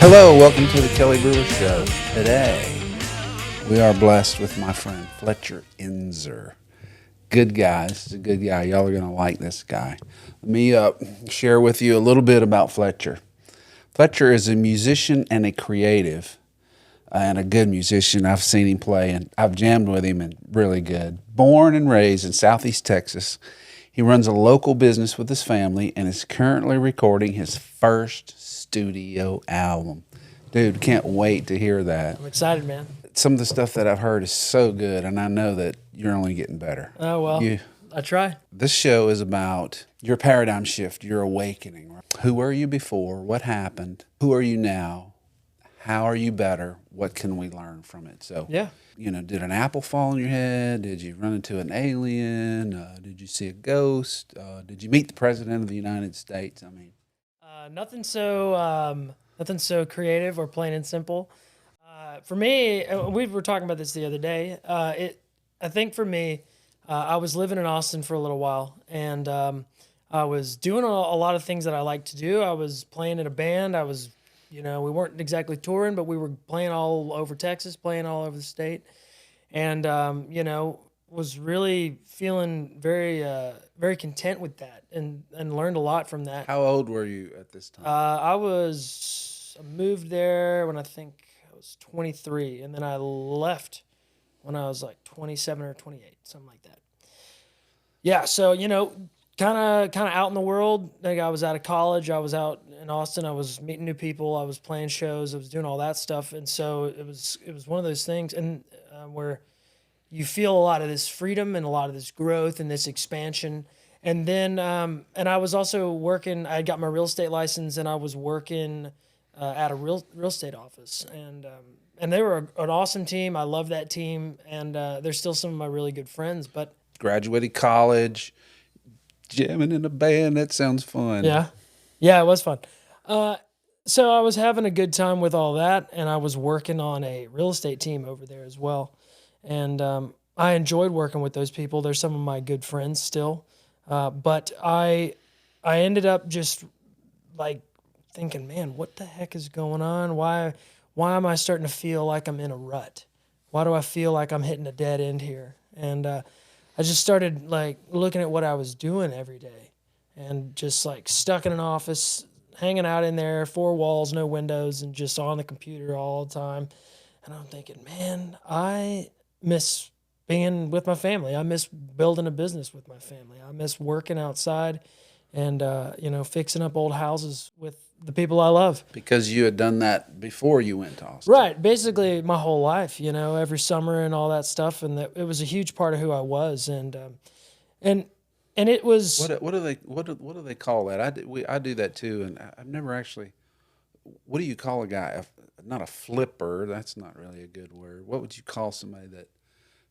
Hello, welcome to the Kelly Brewer Show. Today, we are blessed with my friend Fletcher Inzer. Good guy. This is a good guy. Y'all are going to like this guy. Let me share with you a little bit about Fletcher. Fletcher is a musician and a creative, and a good musician. I've seen him play, and I've jammed with him, and really good. Born and raised in Southeast Texas, he runs a local business with his family and is currently recording his first studio album. Dude, can't wait to hear that. I'm excited, man. Some of the stuff that I've heard is so good, and I know that you're only getting better. Oh, well, I try. This show is about your paradigm shift, your awakening. Who were you before? What happened? Who are you now? How are you better? What can we learn from it? So, Yeah. Did an apple fall on your head? Did you run into an alien? Did you see a ghost? Did you meet the President of the United States? I mean, Nothing so creative or plain and simple. For me, we were talking about this the other day. I think for me, I was living in Austin for a little while, and I was doing a lot of things that I like to do. I was playing in a band. We weren't exactly touring, but we were playing all over Texas, playing all over the state, and was really feeling very content with that, and learned a lot from that. how old were you at this time? I moved there when I think I was 23, and then I left when I was like 27 or 28, something like that. Yeah, so kind of out in the world. Like, I was out of college. I was out in Austin. I was meeting new people. I was playing shows. I was doing all that stuff, and so it was one of those things, and where you feel a lot of this freedom and a lot of this growth and this expansion. And then, and I was also working. I got my real estate license, and I was working at a real estate office, and they were an awesome team. I love that team, and they're still some of my really good friends. But Graduated college, jamming in a band. That sounds fun. yeah, it was fun. So I was having a good time with all that, and I was working on a real estate team over there as well, and I enjoyed working with those people. They're some of my good friends still. But I ended up just like thinking, man, what the heck is going on? Why am I starting to feel like I'm in a rut? Why do I feel like I'm hitting a dead end here? And I just started like looking at what I was doing every day, and just like stuck in an office, hanging out in there, four walls, no windows, and just on the computer all the time. And I'm thinking, man, I miss being with my family. I miss building a business with my family. I miss working outside and, fixing up old houses with the people I love. Because you had done that before you went to Austin. Right. Basically my whole life, every summer and all that stuff. And it was a huge part of who I was. And it was. What do they call that? I do that too, and I've never actually. What do you call a guy? Not a flipper. That's not really a good word. What would you call somebody that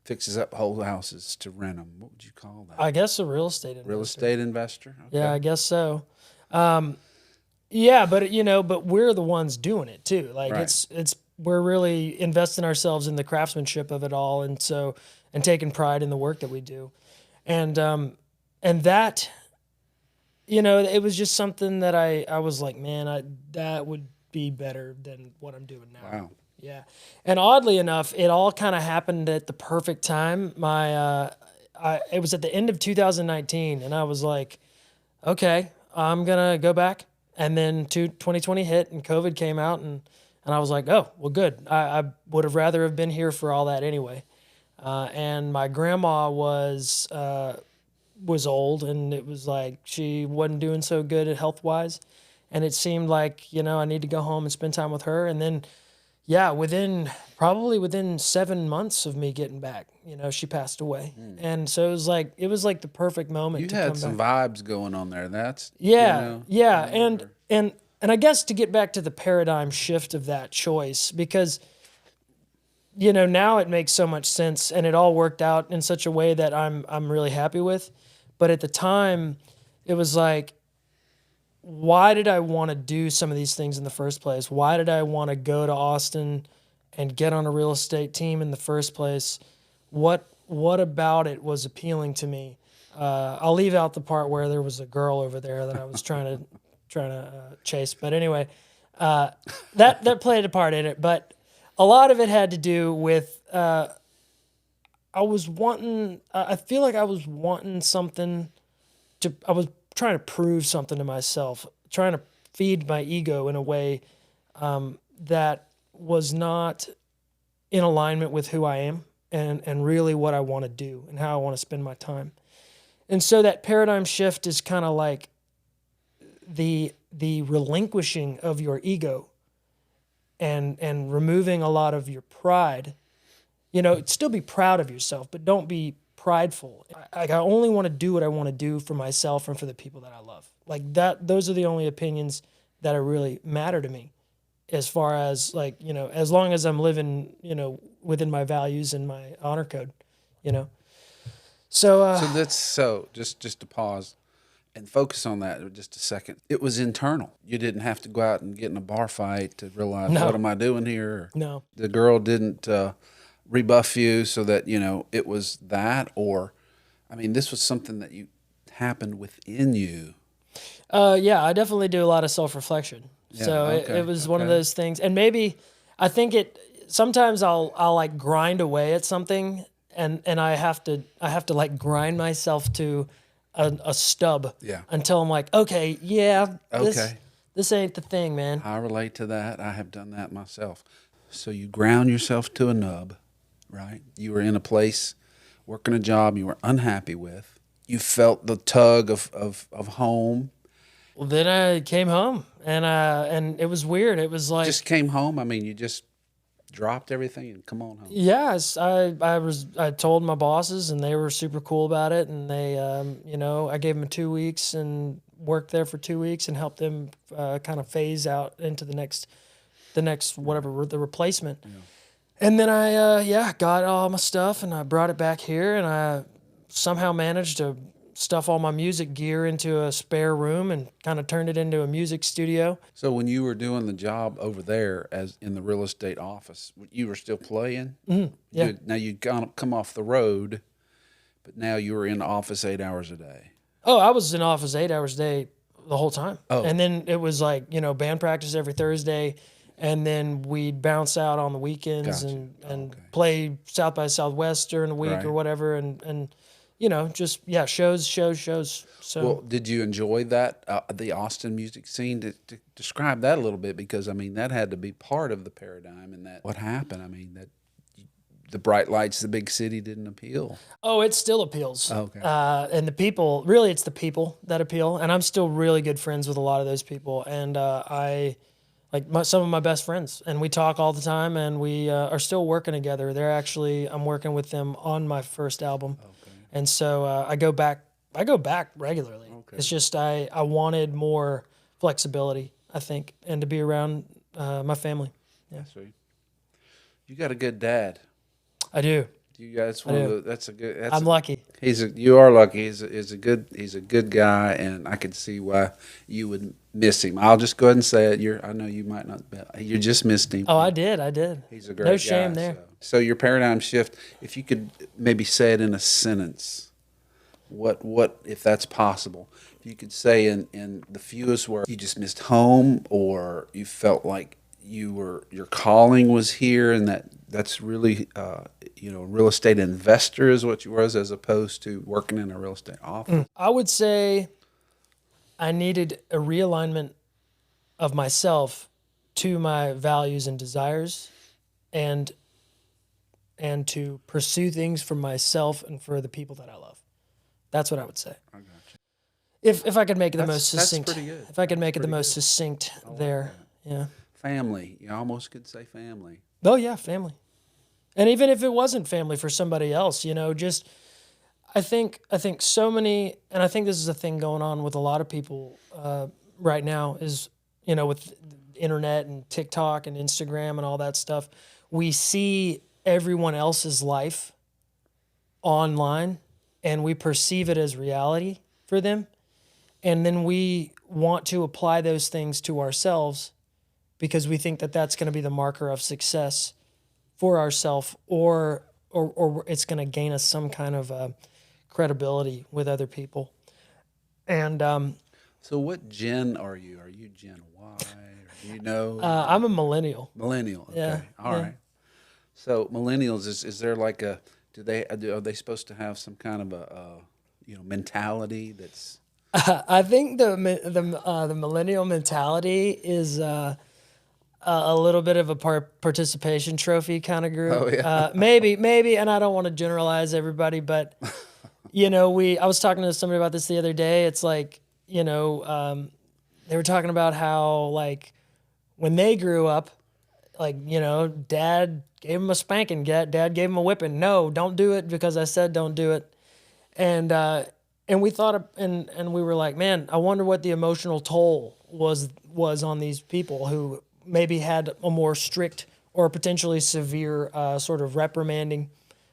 fixes up whole houses to rent them? What would you call that? I guess a real estate investor. Real estate investor. Okay. Yeah, I guess so. Yeah, but we're the ones doing it too. Like, Right. we're really investing ourselves in the craftsmanship of it all, and taking pride in the work that we do, and that, it was just something that I was like, man, that would be better than what I'm doing now. Wow. Yeah, and oddly enough, it all kind of happened at the perfect time. It was at the end of 2019, and I was like, okay, I'm gonna go back. And then 2020 hit, and COVID came out, and I was like, oh, well, good. I would have rather have been here for all that anyway. And my grandma was old, and it was like she wasn't doing so good health wise, and it seemed like I need to go home and spend time with her. And then, yeah, within 7 months of me getting back, she passed away, and so it was like the perfect moment. You to had come some back. vibes going on there. That's Yeah, and I guess to get back to the paradigm shift of that choice, because now it makes so much sense, and it all worked out in such a way that I'm really happy with. But at the time, it was like, why did I want to do some of these things in the first place? Why did I want to go to Austin and get on a real estate team in the first place? What about it was appealing to me? I'll leave out the part where there was a girl over there that I was trying to chase. But anyway, That played a part in it, but a lot of it had to do with I was wanting. I feel like I was wanting something to. I was trying to prove something to myself, trying to feed my ego in a way that was not in alignment with who I am and really what I want to do and how I want to spend my time. And so that paradigm shift is kind of like the relinquishing of your ego and removing a lot of your pride. You know, still be proud of yourself, but don't be prideful. I only want to do what I want to do for myself and for the people that I love. Like that, those are the only opinions that are really matter to me as far as like, you know, as long as I'm living, you know, within my values and my honor code, you know. So, So just to pause and focus on that for just a second. It was internal. You didn't have to go out and get in a bar fight to realize No. what am I doing here? no. The girl didn't rebuff you so that you know it was that, or I mean, this was something that you happened within you. Yeah, I definitely do a lot of self-reflection. Yeah, So okay, it was one of okay. those things, and maybe I think sometimes I'll like grind away at something, and I have to like grind myself to a stub Yeah. until I'm like, okay, yeah, Okay. this ain't the thing, man. I relate to that. I have done that myself. So you ground yourself to a nub, right? You were in a place, working a job you were unhappy with. You felt the tug of home. Well, then I came home, and it was weird. It was like, Just came home. I mean, you just dropped everything and come on home. yes, I told my bosses and they were super cool about it, and they you know, I gave them 2 weeks and worked there for 2 weeks and helped them kind of phase out into the next whatever the replacement. And then I yeah, got all my stuff and I brought it back here, and I somehow managed to stuff all my music gear into a spare room and kind of turned it into a music studio. So when you were doing the job over there as in the real estate office, you were still playing? Yeah. Now you'd come off the road, but now you were in the office 8 hours a day. Oh, I was in office 8 hours a day the whole time. Oh. And then it was like, you know, band practice every Thursday. And then we'd bounce out on the weekends Gotcha. and Okay. play South by Southwest during the week Right. or whatever. And, you know, just, yeah, shows. So, Well, did you enjoy that, the Austin music scene? To describe that a little bit, because I mean that had to be part of the paradigm, and that what happened. I mean that the bright lights, the big city didn't appeal. oh, it still appeals. Okay. And the people, really, it's the people that appeal. And I'm still really good friends with a lot of those people. And I like some of my best friends, and we talk all the time, and we are still working together. I'm working with them on my first album, and so I go back regularly. Okay. It's just I wanted more flexibility, I think, and to be around my family. Yeah, Sweet. You got a good dad. I do. You guys, that's a good. I'm lucky. You are lucky. He's a good guy, and I can see why you would miss him. I'll just go ahead and say it. I know you might not. You just missed him. Oh, I did. He's a great No guy. shame there. So your paradigm shift. If you could maybe say it in a sentence, what if that's possible? If you could say in the fewest words, you just missed home, or you felt like your calling was here, and that's really real estate investor is what you was, as opposed to working in a real estate office. I would say I needed a realignment of myself to my values and desires, and to pursue things for myself and for the people that I love. That's what I would say. I got you. If I could make it the That's- most that's succinct. pretty good. If I could make it the pretty most good. succinct there. Yeah. Family. You almost could say family. Oh yeah, family. And even if it wasn't family for somebody else, you know, just I think so many, and I think this is a thing going on with a lot of people right now is, you know, with the internet and TikTok and Instagram and all that stuff, we see everyone else's life online and we perceive it as reality for them. And then we want to apply those things to ourselves because we think that that's going to be the marker of success for ourselves, or it's going to gain us some kind of credibility with other people. And So what gen are you? Are you Gen Y? Or do you know? I'm a millennial. Millennial. Yeah, Okay. All yeah. right. So millennials is there like a are they supposed to have some kind of a mentality that's I think the millennial mentality is a little bit of a participation trophy kind of group. oh yeah. Maybe, and I don't want to generalize everybody, but I was talking to somebody about this the other day. It's like they were talking about how like when they grew up, like dad gave him a spanking, dad gave him a whipping. No, don't do it because I said don't do it. And we thought and we were like, man, I wonder what the emotional toll was on these people who maybe had a more strict or potentially severe sort of reprimanding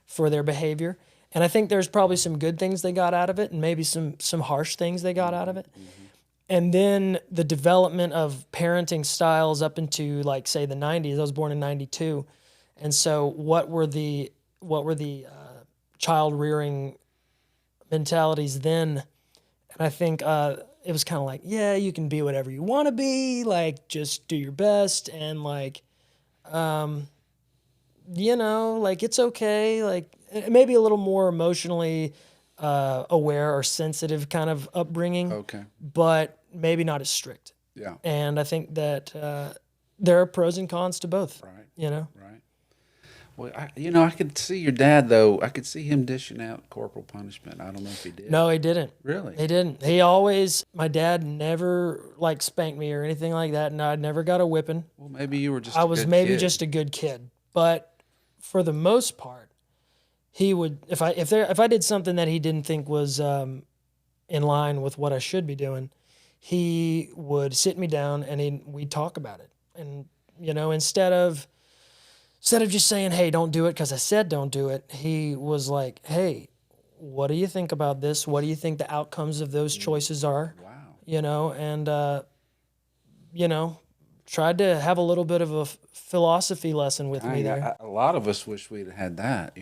for their behavior. And I think there's probably some good things they got out of it, and maybe some harsh things they got out of it. And then the development of parenting styles up into like say the 90s. I was born in 92, and so what were the child rearing mentalities then? And I think it was kind of like, yeah, you can be whatever you want to be, like just do your best, and like like it's okay, like maybe a little more emotionally aware or sensitive kind of upbringing, Okay. but maybe not as strict. Yeah. And I think that there are pros and cons to both. Right. Right. Well, I could see your dad though. I could see him dishing out corporal punishment. I don't know if he did. No, he didn't. Really? He didn't. My dad never like spanked me or anything like that, and I never got a whipping. Well, maybe you were just. I a was good maybe kid. just a good kid, but for the most part, he would if I did something that he didn't think was in line with what I should be doing, he would sit me down and we'd talk about it. And instead of just saying, "Hey, don't do it," because I said don't do it, he was like, "Hey, what do you think about this? What do you think the outcomes of those choices are?" Wow. And tried to have a little bit of a philosophy lesson with me there. A lot of us wish we'd had that.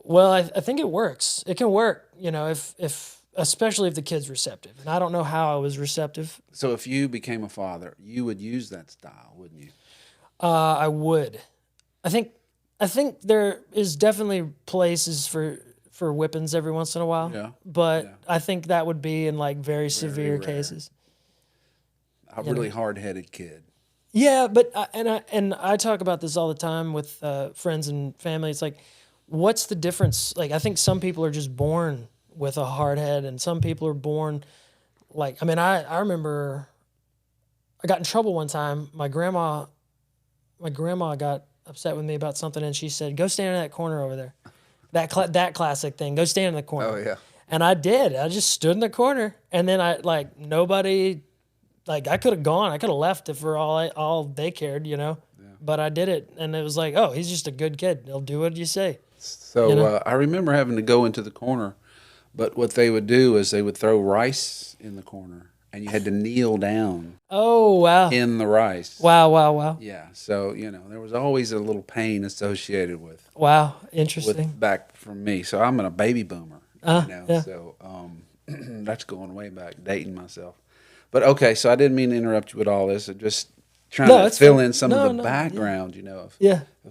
Well, I think it works. It can work, if especially if the kid's receptive. And I don't know how I was receptive. So if you became a father, you would use that style, wouldn't you? I would. I think there is definitely places for whippings every once in a while. Yeah. But Yeah. I think that would be in like very severe rare. cases. A really hard-headed kid. Yeah, but I talk about this all the time with friends and family. It's like, what's the difference? Like, I think some people are just born with a hard head, and some people are born like. I mean, I remember I got in trouble one time. My grandma got upset with me about something, and she said, "Go stand in that corner over there." That classic thing. Go stand in the corner. Oh yeah. And I did. I just stood in the corner, and then nobody. Like I could have gone, I could have left it for all they cared, Yeah. But I did it, and it was like, oh, he's just a good kid. He'll do what you say. So I remember having to go into the corner, but what they would do is they would throw rice in the corner, and you had to kneel down Oh wow, in the rice. wow, Yeah. So there was always a little pain associated with interesting. back from me. So I'm a baby boomer. Yeah. So that's going way back, dating myself. But okay, so I didn't mean to interrupt you with all this. I'm just trying to fill in some of the background, of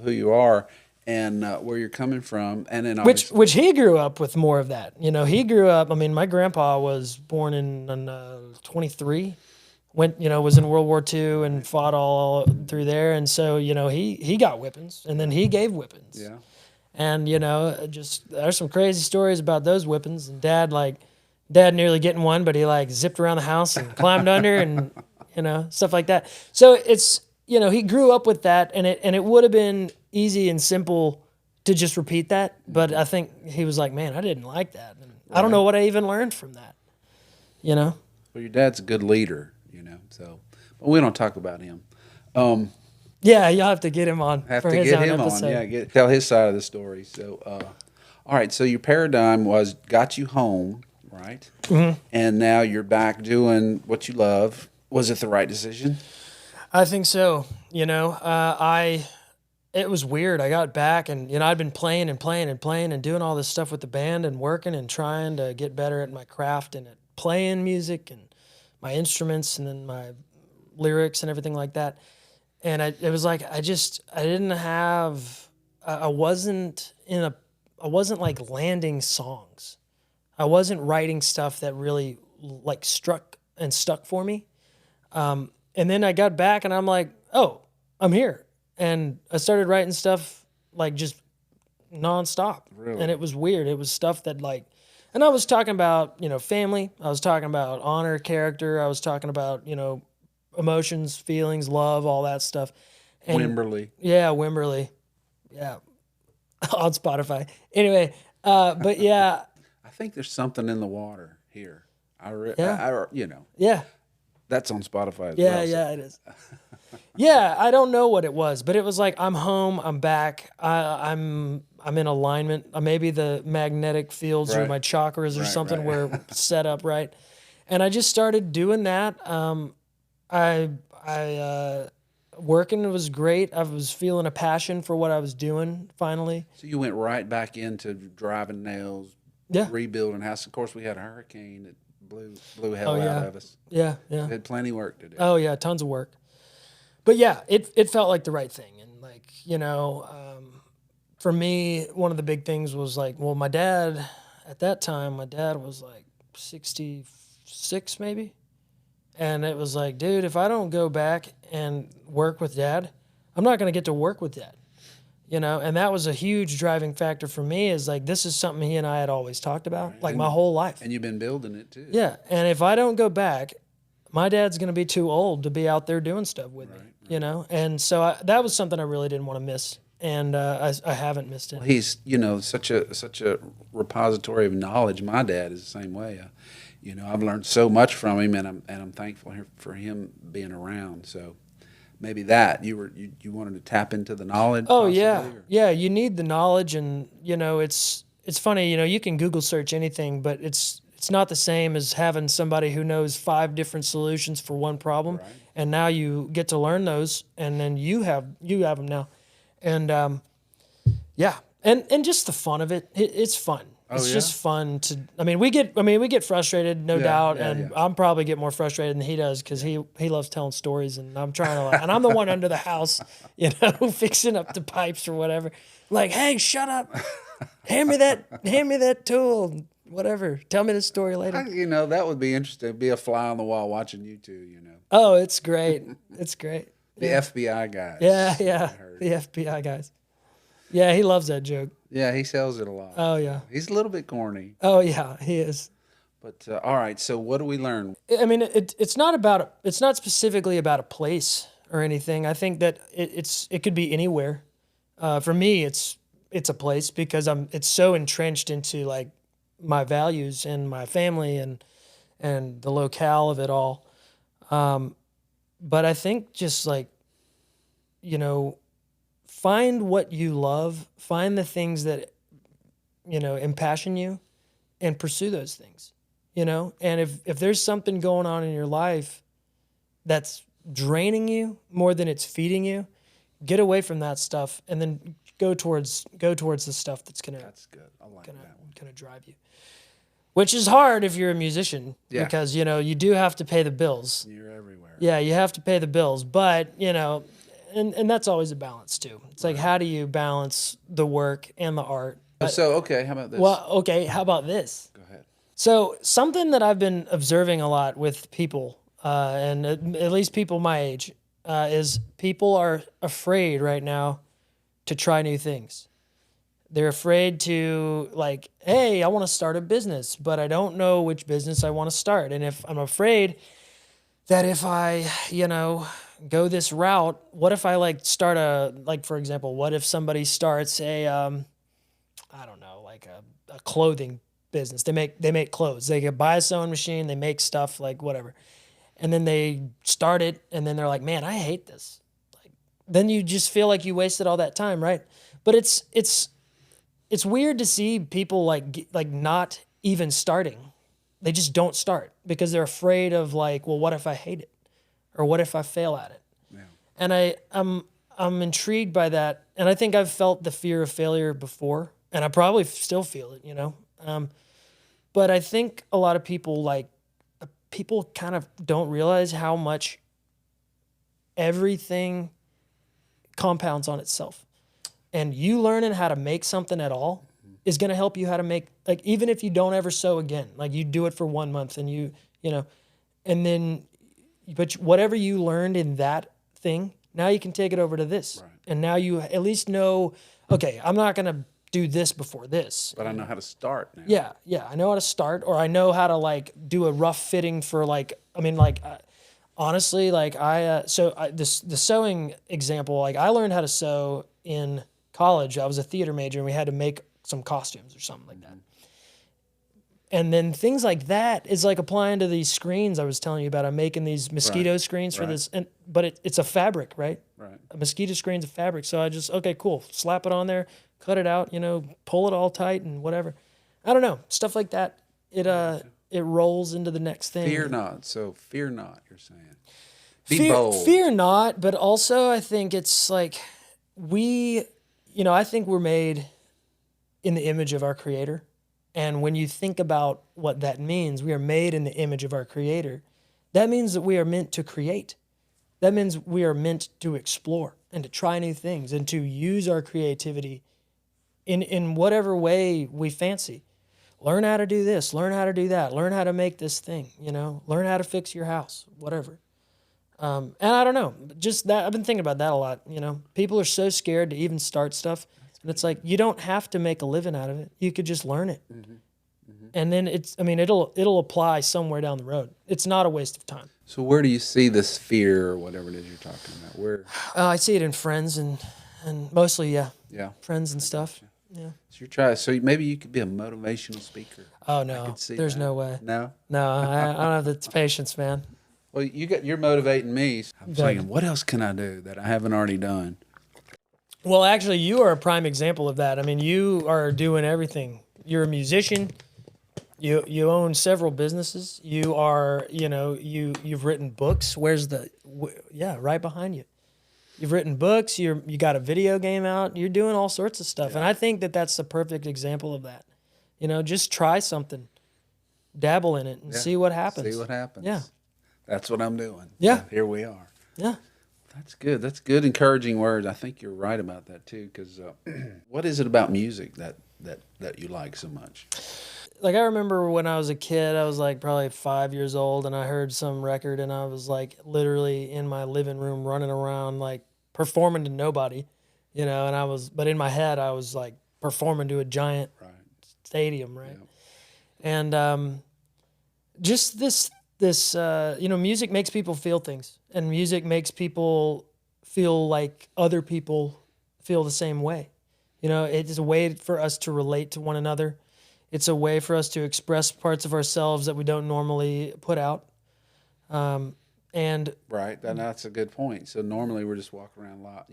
who you are and where you're coming from, and then Which he grew up with more of that. He grew up. I mean, my grandpa was born in 23. Was in World War II and fought all through there, and so he got whippings, and then he gave whippings. Yeah. And just there's some crazy stories about those whippings, and Dad nearly getting one, but he zipped around the house and climbed under and stuff like that. So it's he grew up with that, and it would have been easy and simple to just repeat that, but I think he was like, man, I didn't like that, and I don't know what I even learned from that. Well, your dad's a good leader, so but we don't talk about him. Yeah, you'll have to get him on. Have for to his get own him episode. on. Yeah, tell his side of the story. So, all right. So your paradigm got you home, right? Mm-hmm. And now you're back doing what you love. Was it the right decision? I think so. It was weird. I got back, and I'd been playing and doing all this stuff with the band and working and trying to get better at my craft and at playing music and my instruments and then my lyrics and everything like that. And it was like I didn't have I wasn't like landing songs. I wasn't writing stuff that really like struck and stuck for me. And then I got back and I'm like, oh, I'm here. And I started writing stuff like just nonstop. Really? And it was weird. It was stuff that like, and I was talking about, family. I was talking about honor, character. I was talking about, emotions, feelings, love, all that stuff. And Wimberley. yeah, Wimberley. Yeah. On Spotify. Anyway, but yeah. I think there's something in the water here. Yeah. Yeah. That's on Spotify as Yeah, well. yeah, it is. Yeah, I don't know what it was, but it was like I'm home, I'm back, I'm in alignment. Maybe the magnetic fields or Right. my chakras or Right, something right. were set up right, and I just started doing that. I working was great. I was feeling a passion for what I was doing finally. So you went right back into driving nails, Yeah. rebuilding house. Of course, we had a hurricane that blew hell yeah. out of us. Yeah, yeah. We had plenty of work to do. Oh yeah, tons of work. But yeah, it felt like the right thing. And like, for me, one of the big things was like, well, my dad, at that time, my dad was like 66 maybe. And it was like, dude, if I don't go back and work with dad, I'm not going to get to work with dad. And that was a huge driving factor for me is like, this is something he and I had always talked about, like my whole life. And you've been building it too. Yeah. And if I don't go back, my dad's going to be too old to be out there doing stuff with me, And so that was something I really didn't want to miss. And I haven't missed it. Well, he's, such a repository of knowledge. My dad is the same way. I've learned so much from him, and I'm thankful for him being around. So maybe that you wanted to tap into the knowledge. Oh yeah, yeah. You need the knowledge, and it's funny. You can Google search anything, but it's not the same as having somebody who knows 5 different solutions for one problem, Right. And now you get to learn those, and then you have them now, and yeah, and just the fun of it. It's fun. It's just fun to. We get frustrated, no doubt, and I'm probably get more frustrated than he does because he loves telling stories, and I'm trying to, and I'm the one under the house, fixing up the pipes or whatever. Like, hey, shut up, hand me that tool, whatever. Tell me the story later. That would be interesting. Be a fly on the wall watching you two. Oh, it's great. It's great. The FBI guys. Yeah, the FBI guys. Yeah, he loves that joke. Yeah, he sells it a lot. Oh yeah, He's a little bit corny. Oh yeah, he is. But all right, so what do we learn? It's not specifically about a place or anything. I think that it could be anywhere. For me, it's a place because it's so entrenched into like my values and my family and the locale of it all. But I think just like, find what you love, find the things that, impassion you, and pursue those things, And if there's something going on in your life that's draining you more than it's feeding you, get away from that stuff and then go towards the stuff that's good. I like that one. Gonna drive you. Which is hard if you're a musician because, you do have to pay the bills. You're everywhere. Yeah, you have to pay the bills, but, and that's always a balance too. It's like, how do you balance the work and the art? So, okay, how about this? Well, okay, how about this? Go ahead. So something that I've been observing a lot with people, and at least people my age, is people are afraid right now to try new things. They're afraid to like, hey, I want to start a business, but I don't know which business I want to start. And if I'm afraid that if I, go this route, what if I for example, what if somebody starts I don't know, like a clothing business. They make clothes. They can buy a sewing machine, they make stuff like whatever. And then they start it and then they're like, man, I hate this. Like, then you just feel like you wasted all that time, right? But it's weird to see people like not even starting. They just don't start because they're afraid of like, well, what if I hate it? Or what if I fail at it? Yeah. And I'm intrigued by that. And I think I've felt the fear of failure before, and I probably still feel it, But I think a lot of people like people kind of don't realize how much everything compounds on itself. And you learning how to make something at all is going to help you how to make, like, even if you don't ever sew again, like you do it for 1 month and you know, and then, but whatever you learned in that thing, now you can take it over to this. Right. And now you at least know, okay, I'm not going to do this before this. But I know how to start now. Yeah. Yeah. I know how to start, or I know how to like do a rough fitting for like, I mean, like, honestly, like the sewing example, like I learned how to sew in college. I was a theater major and we had to make some costumes or something like that. And then things like that is like applying to these screens I was telling you about. I'm making these mosquito screens for this, but it's a fabric, right? Right. A mosquito screen's a fabric. So I just, okay, cool. Slap it on there, cut it out, pull it all tight and whatever. I don't know. Stuff like that. It rolls into the next thing. Fear not. So fear not, you're saying. Be bold. Fear not, but also I think it's like I think we're made in the image of our Creator. And when you think about what that means, we are made in the image of our Creator. That means that we are meant to create. That means we are meant to explore and to try new things and to use our creativity in whatever way we fancy. Learn how to do this, learn how to do that, learn how to make this thing, learn how to fix your house, whatever. And I don't know, just that, I've been thinking about that a lot, People are so scared to even start stuff. And it's like, you don't have to make a living out of it. You could just learn it. Mm-hmm. Mm-hmm. And then it'll apply somewhere down the road. It's not a waste of time. So where do you see this fear or whatever it is you're talking about? Where? I see it in friends and mostly, yeah, friends and stuff. Gotcha. Yeah. So maybe you could be a motivational speaker. Oh no, there's no way. No, I don't have the patience, man. Well, you're motivating me. I'm saying, what else can I do that I haven't already done? Well, actually, you are a prime example of that. I mean, you are doing everything. You're a musician. You own several businesses. You are, you've written books. Where's right behind you. You've written books. You got a video game out. You're doing all sorts of stuff. Yeah. And I think that that's the perfect example of that. Just try something, dabble in it, and see what happens. See what happens. Yeah. That's what I'm doing. Yeah. Here we are. Yeah. That's good. That's good, encouraging words. I think you're right about that too. Because what is it about music that you like so much? Like, I remember when I was a kid, I was like probably 5 years old, and I heard some record, and I was like literally in my living room running around like performing to nobody, but in my head I was like performing to a giant stadium, right? Yep. And just this music makes people feel things, and music makes people feel like other people feel the same way. It's a way for us to relate to one another. It's a way for us to express parts of ourselves that we don't normally put out. And that's a good point. So normally we're just walking around a lot,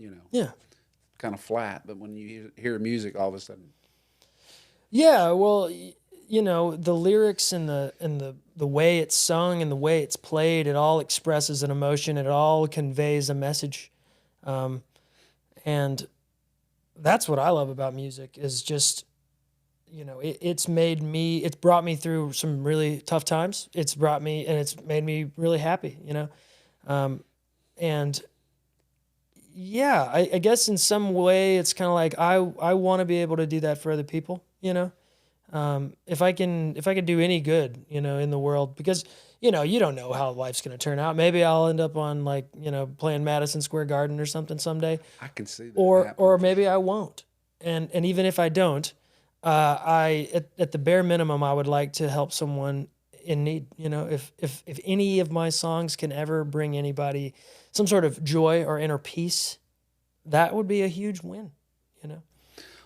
kind of flat, but when you hear music, all of a sudden. Yeah, well, the lyrics and the way it's sung and the way it's played, it all expresses an emotion. It all conveys a message. And that's what I love about music, is just, it's brought me through some really tough times. It's made me really happy, and yeah, I guess in some way it's kind of like, I want to be able to do that for other people, if I can do any good, in the world, because, you don't know how life's going to turn out. Maybe I'll end up on playing Madison Square Garden or something someday. I can see that. Or maybe I won't. And even if I don't, at the bare minimum, I would like to help someone in need. If any of my songs can ever bring anybody some sort of joy or inner peace, that would be a huge win.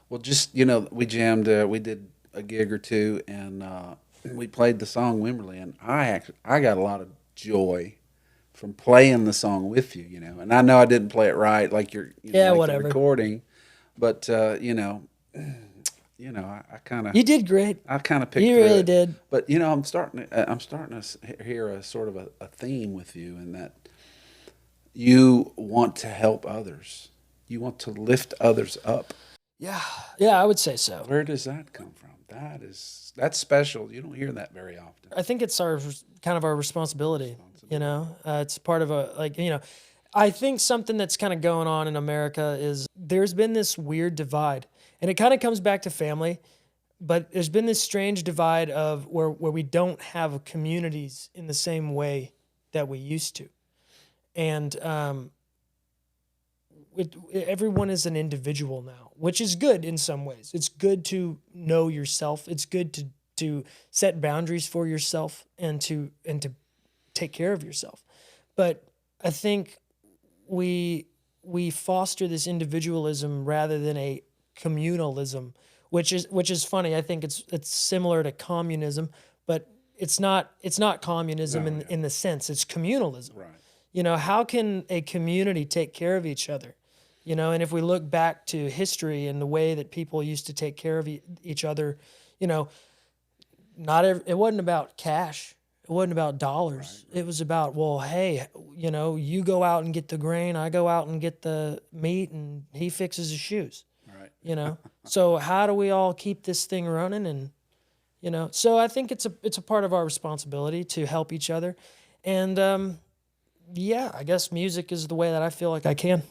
Well, just we jammed. We did a gig or two, and we played the song Wimberley, and I got a lot of joy from playing the song with you. And I know I didn't play it right, like you're whatever recording, but I kind of. You did great. I kind of picked. You really did. But I'm starting to hear a sort of a theme with you, in that you want to help others. You want to lift others up. Yeah, I would say so. Where does that come from? That's special. You don't hear that very often. I think it's our kind of our responsibility. It's part of I think something that's kind of going on in America is there's been this weird divide, and it kind of comes back to family. But there's been this strange divide of where we don't have communities in the same way that we used to, and everyone is an individual now, which is good in some ways. It's good to know yourself. It's good to set boundaries for yourself and to take care of yourself. But I think we foster this individualism rather than a communalism, which is funny. I think it's similar to communism, but it's not communism in the sense. It's communalism. Right. How can a community take care of each other? And if we look back to history and the way that people used to take care of each other, it wasn't about cash. It wasn't about dollars. Right. It was about, well, hey, you go out and get the grain, I go out and get the meat, and he fixes his shoes. Right. So how do we all keep this thing running? And, so I think it's a part of our responsibility to help each other. And, I guess music is the way that I feel like I can.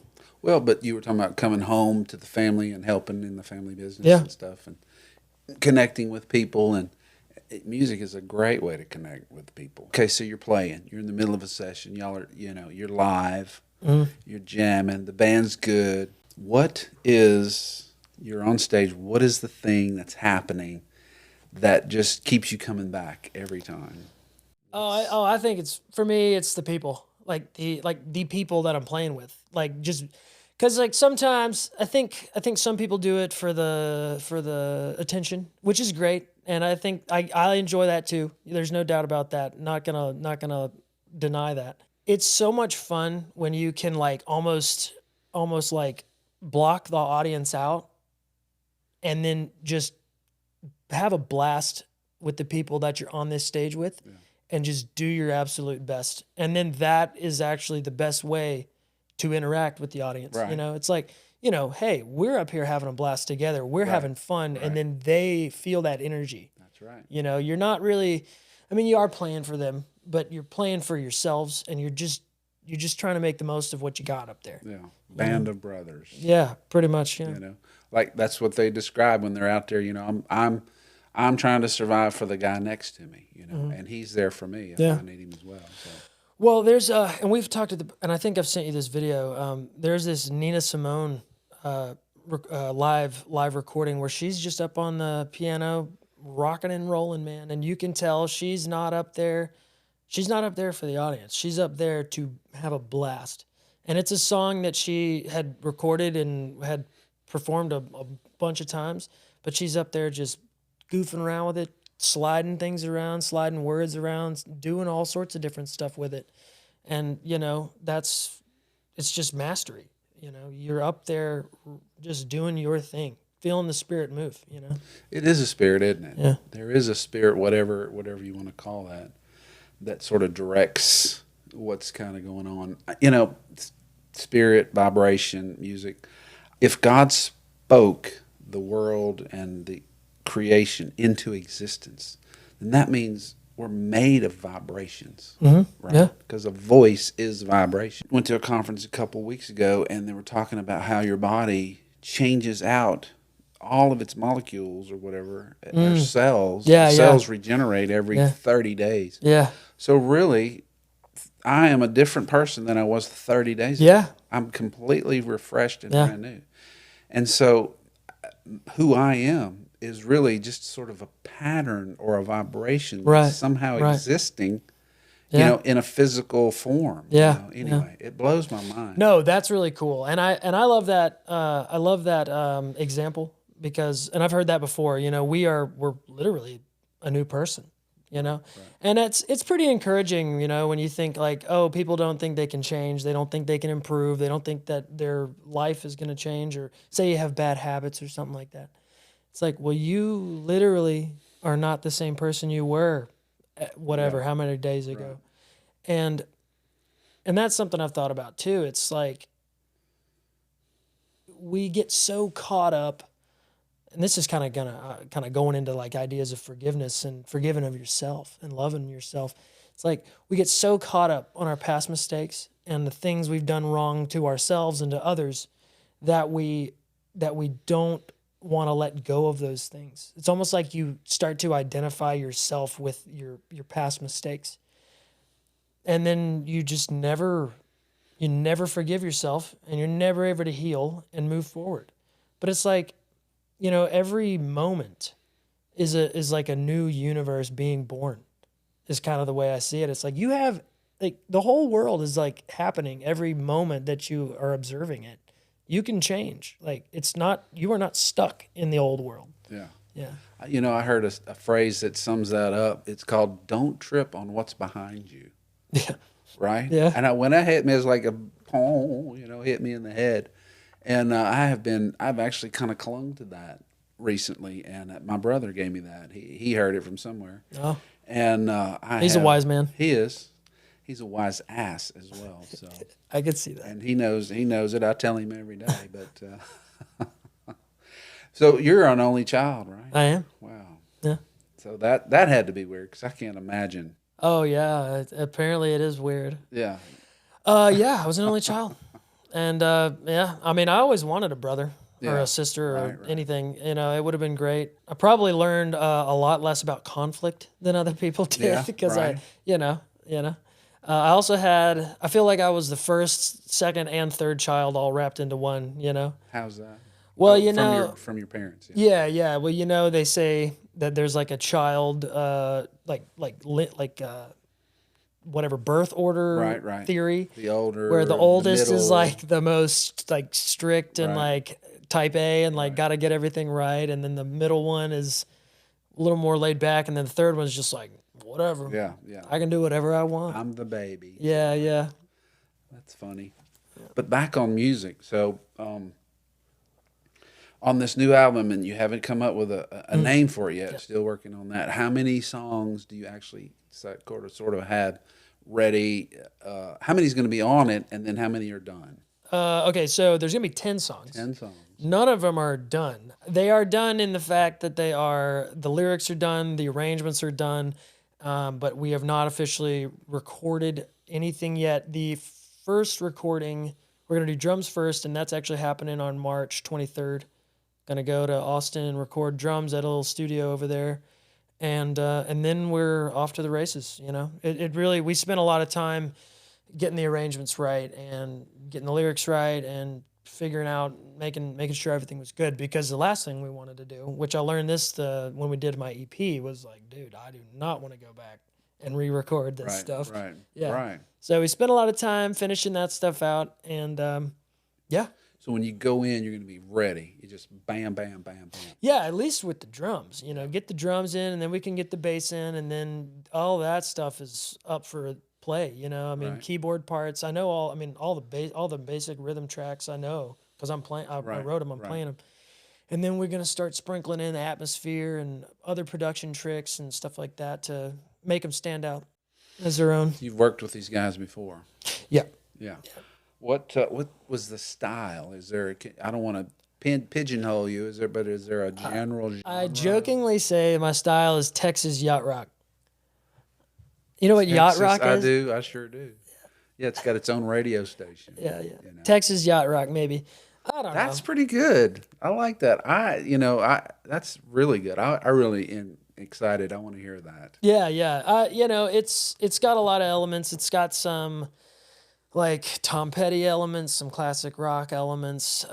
Well, but you were talking about coming home to the family and helping in the family business and stuff and connecting with people, and music is a great way to connect with people. Okay, so you're playing. You're in the middle of a session. Y'all are, you're live. Mm-hmm. You're jamming. The band's good. You're on stage. What is the thing that's happening that just keeps you coming back every time? I think for me, it's the people. Like the people that I'm playing with, just because sometimes I think some people do it for the attention, which is great, and I think I enjoy that too. There's no doubt about that. Not gonna deny that. It's so much fun when you can almost block the audience out, and then just have a blast with the people that you're on this stage with. Yeah. And just do your absolute best. And then that is actually the best way to interact with the audience. Right. It's hey, we're up here having a blast together. We're having fun. Right. And then they feel that energy. That's right. You're not really, you are playing for them, but you're playing for yourselves, and you're just trying to make the most of what you got up there. Yeah. Band of brothers. Yeah, pretty much. That's what they describe when they're out there. I'm trying to survive for the guy next to me, Mm-hmm. and he's there for me if I need him as well. So. Well, there's and we've talked and I think I've sent you this video. There's this Nina Simone live recording where she's just up on the piano, rocking and rolling, man, and you can tell she's not up there. She's not up there for the audience. She's up there to have a blast, and it's a song that she had recorded and had performed a bunch of times, but she's up there just goofing around with it, sliding things around, sliding words around, doing all sorts of different stuff with it. And, it's just mastery. You're up there just doing your thing, feeling the spirit move, It is a spirit, isn't it? Yeah. There is a spirit, whatever you want to call that sort of directs what's kind of going on. Spirit, vibration, music. If God spoke the world and the creation into existence, then that means we're made of vibrations, right? Yeah. Because a voice is vibration. Went to a conference a couple of weeks ago, and they were talking about how your body changes out all of its molecules or whatever, or cells. Cells regenerate every 30 days. Yeah. So really, I am a different person than I was 30 days ago. Yeah. I'm completely refreshed and brand new. And so who I am is really just sort of a pattern or a vibration that's somehow existing, in a physical form. Yeah. Anyway, it blows my mind. No, that's really cool. And I love that. I love that example because, and I've heard that before, we're literally a new person, right. And it's pretty encouraging, when you think people don't think they can change. They don't think they can improve. They don't think that their life is going to change, or say you have bad habits or something like that. It's well, you literally are not the same person you were how many days ago. Right. And that's something I've thought about too. It's we get so caught up and this is kind of going into like ideas of forgiveness and forgiving of yourself and loving yourself. It's like we get so caught up on our past mistakes and the things we've done wrong to ourselves and to others that we don't want to let go of those things. It's almost like you start to identify yourself with your past mistakes. And then you just never forgive yourself, and you're never able to heal and move forward. But it's like, every moment is like a new universe being born, is kind of the way I see it. It's like you have, like, the whole world is like happening every moment that you are observing it. You can change. Like, you are not stuck in the old world. Yeah. Yeah. I heard a phrase that sums that up. It's called "Don't trip on what's behind you." Yeah. Right. Yeah. And when that hit me, it was like a pong, hit me in the head. And I've actually kind of clung to that recently. And my brother gave me that. He heard it from somewhere. Oh. And he's a wise man. He is. He's a wise ass as well. So I could see that. And he knows it. I tell him every day. But so you're an only child, right? I am. Wow. Yeah. So that had to be weird, because I can't imagine. Oh yeah. Apparently it is weird. Yeah. Yeah. I was an only child, and yeah. I mean, I always wanted a brother or a sister or anything. It would have been great. I probably learned a lot less about conflict than other people did because I also I feel like I was the first, second, and third child all wrapped into one, How's that? Well, from your parents. Yeah. Well, they say that there's like a child, whatever birth order theory. The older, where the oldest the is like the most like strict and like type A and like got to get everything right, and then the middle one is a little more laid back, and then the third one's just like whatever. Yeah. I can do whatever I want. I'm the baby. Yeah. That's funny. But back on music, so on this new album, and you haven't come up with a name for it yet. Still working on that. How many songs do you actually sort of have ready? How many's going to be on it, and then how many are done? Okay, so there's going to be 10 songs. 10 songs. None of them are done. They are done in the fact that the lyrics are done, the arrangements are done, but we have not officially recorded anything yet. The first recording, we're going to do drums first, and that's actually happening on March 23rd. Going to go to Austin and record drums at a little studio over there. And then we're off to the races, It really, we spent a lot of time getting the arrangements right and getting the lyrics right and figuring out, making sure everything was good, because the last thing we wanted to do, which I learned when we did my EP, was like, dude, I do not want to go back and re-record this stuff. Right. Yeah. Right. So we spent a lot of time finishing that stuff out, and yeah. So when you go in, you're going to be ready. You just bam, bam, bam, bam. Yeah, at least with the drums, get the drums in, and then we can get the bass in, and then all that stuff is up for play. I mean, keyboard parts. I know all the basic rhythm tracks. I know because I'm playing. I wrote them. I'm playing them, and then we're gonna start sprinkling in the atmosphere and other production tricks and stuff like that to make them stand out as their own. You've worked with these guys before. Yeah. What was the style? Is there? I don't want to pigeonhole you. Is there a general genre? I jokingly say my style is Texas yacht rock. You know what yacht rock is? I do. I sure do. Yeah, it's got its own radio station. Yeah. Texas yacht rock, maybe. I don't know. That's pretty good. I like that. That's really good. I really am excited. I want to hear that. Yeah. It's got a lot of elements. It's got some like Tom Petty elements, some classic rock elements.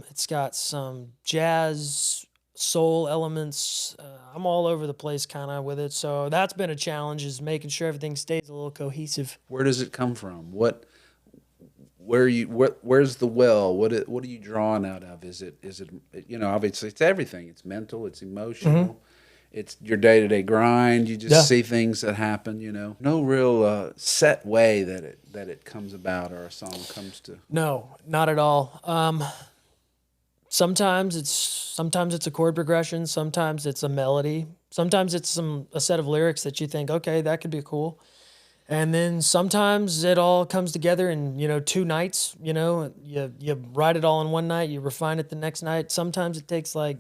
It's got some jazz, soul elements. I'm all over the place kind of with it. So that's been a challenge, is making sure everything stays a little cohesive. Where does it come from? Where's the well? What are you drawing out of? Is it obviously it's everything. It's mental, it's emotional. Mm-hmm. It's your day-to-day grind. You just see things that happen, No real set way that it comes about, or a song comes to. No, not at all. Sometimes it's a chord progression. Sometimes it's a melody. Sometimes it's a set of lyrics that you think, okay, that could be cool. And then sometimes it all comes together in 2 nights. You write it all in one night. You refine it the next night. Sometimes it takes like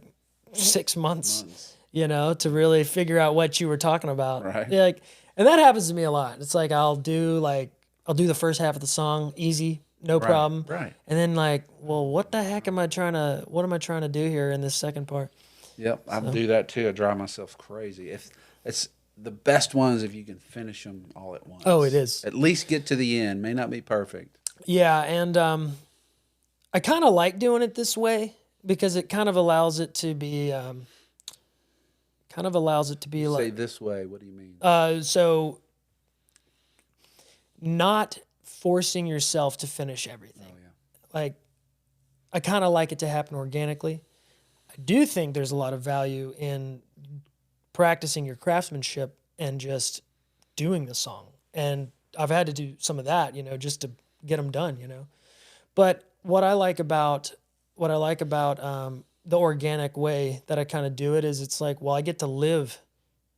6 months, you know, to really figure out what you were talking about. Right. Yeah, like, and that happens to me a lot. It's like I'll do the first half of the song easy, no problem. Right. And then like, well, what am I trying to do here in this second part? Yep, I do that too. I drive myself crazy. If it's the best ones, if you can finish them all at once. Oh, it is. At least get to the end. May not be perfect. Yeah, and I kind of like doing it this way because it kind of allows it to be Say like this way. What do you mean? so not forcing yourself to finish everything. Oh, yeah. Like I kind of like it to happen organically. I do think there's a lot of value in practicing your craftsmanship and just doing the song. And I've had to do some of that, you know, just to get them done, you know. But what I like about the organic way that I kind of do it is it's like, well, I get to live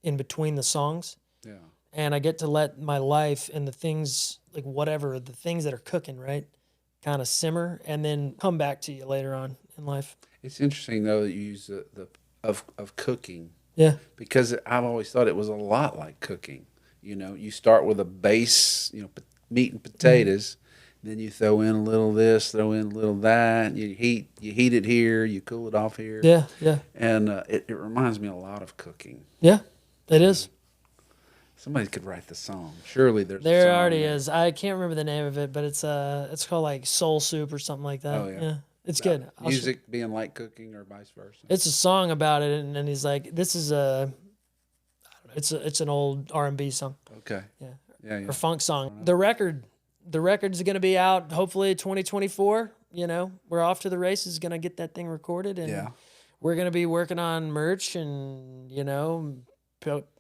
in between the songs. Yeah. And I get to let my life and the things, like whatever, the things that are cooking, right, kind of simmer and then come back to you later on in life. It's interesting though that you use the of cooking. Yeah. Because I've always thought it was a lot like cooking. You know, you start with a base, you know, meat and potatoes. Then you throw in a little this, throw in a little that. You heat it here, you cool it off here. Yeah, yeah. And it reminds me a lot of cooking. Yeah, it is. Somebody could write the song. Surely there's a There song already there. is. I can't remember the name of it, but it's called like Soul Soup or something like that. Oh, yeah. It's good. Music being like cooking or vice versa. It's a song about it, and then he's like, "This is it's an old R&B song." Okay. Yeah. Yeah, yeah. Or funk song. The record's going to be out hopefully 2024. You know, we're off to the races. Going to get that thing recorded, and Yeah. we're going to be working on merch and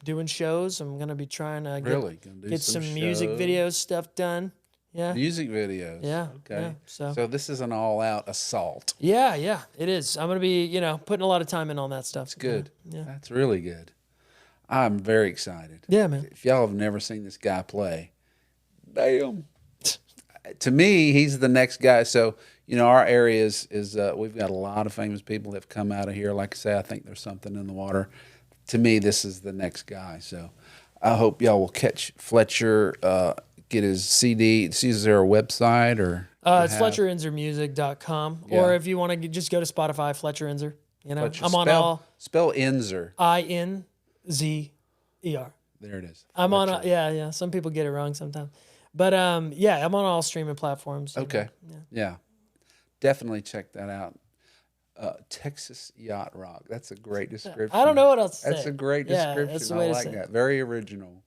doing shows. I'm going to be trying to Really? Gonna do get some music shows? video stuff done. Yeah. Music videos. Yeah. Okay. Yeah, so this is an all-out assault. yeah, it is. I'm going to be, putting a lot of time in on that stuff. It's good. Yeah. That's really good. I'm very excited. Yeah, man. If y'all have never seen this guy play, damn. To me, he's the next guy. So, our area is we've got a lot of famous people that have come out of here. Like I say, I think there's something in the water. To me, this is the next guy. So I hope y'all will catch Fletcher, get his CD. Is there a website or? It's FletcherInzerMusic.com. Yeah. Or if you want to just go to Spotify, Fletcher Inzer. Fletcher, I'm on all Spell Inzer. INZER. There it is. I'm on, Fletcher. yeah. Some people get it wrong sometimes. But yeah, I'm on all streaming platforms. Okay. Yeah. Definitely check that out. Texas Yacht Rock. That's a great description. I don't know what else to say. That's a great Yeah, description. that's the I way to like say it. that. Very original.